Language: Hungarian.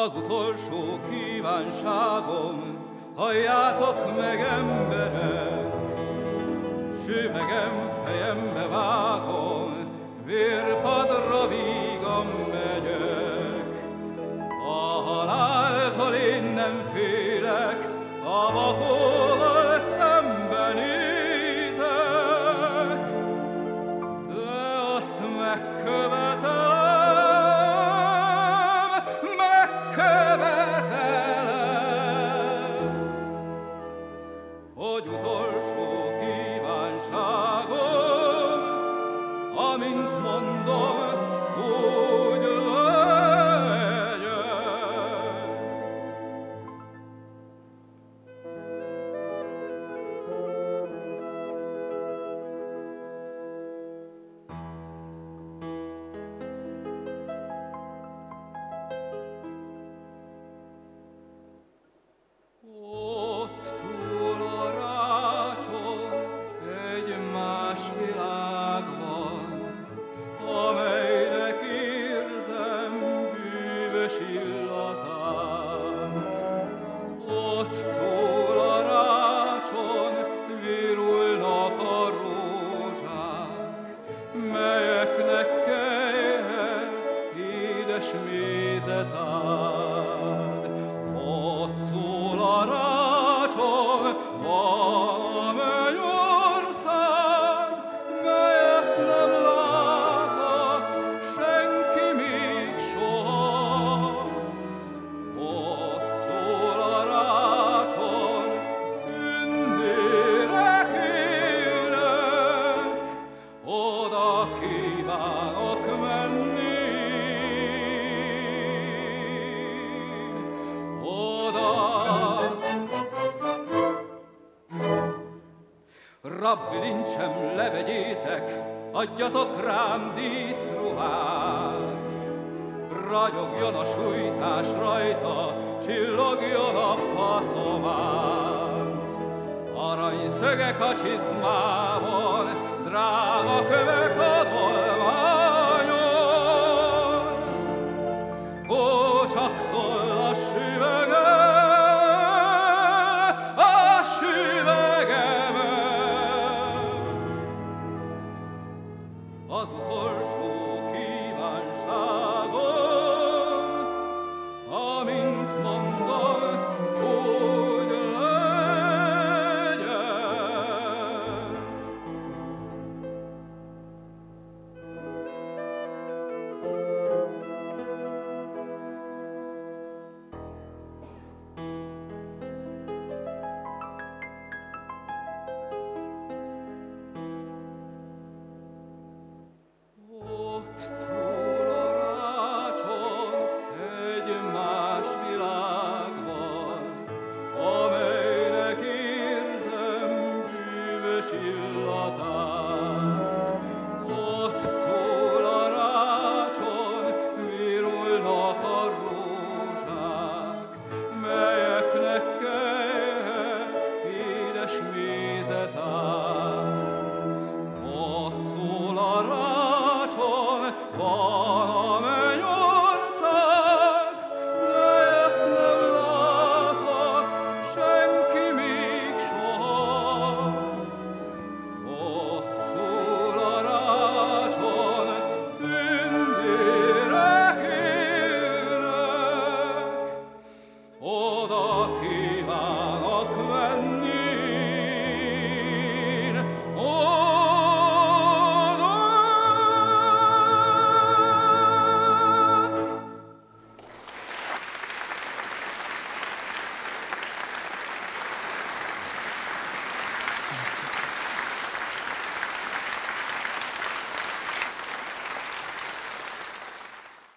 Az utolsó kívánságom, halljátok meg, emberek, süvegem fejembe vágom, vérpadra vígan megyek. A haláltól én nem félek, a vakóval szembenézek, de azt megkövetelem, hogy utolsó kívánságom, amint mondom, úgy legyen. Ott túl a rácson egy más világ van, amelynek érzem bűvös illatát. Ott túl a rácson virulnak a rózsák, melyeknek kelyhe édes mézet ad. Ott túl a rácson valamely ország, melyet nem látott senki még soha. Ott túl a rácson tündérek élnek, oda kívánok menni, oda. Rabbilincsem, levegyétek, adjatok rám díszruhát. Ragyogjon a sújtás rajta, csillogjon a paszománt. Aranyszögek a csizmában, drága kövek a dolványon. Kócsaktól a süvegemen, az utolsó kívánságom, amint mondom, úgy legyen. Ott túl a rácson egy más világ van, amelynek érzem bűvös illatát. Ott túl a rácson virulnak a rózsák, melyeknek kelyhe édes mézet ad. Ott túl a rácson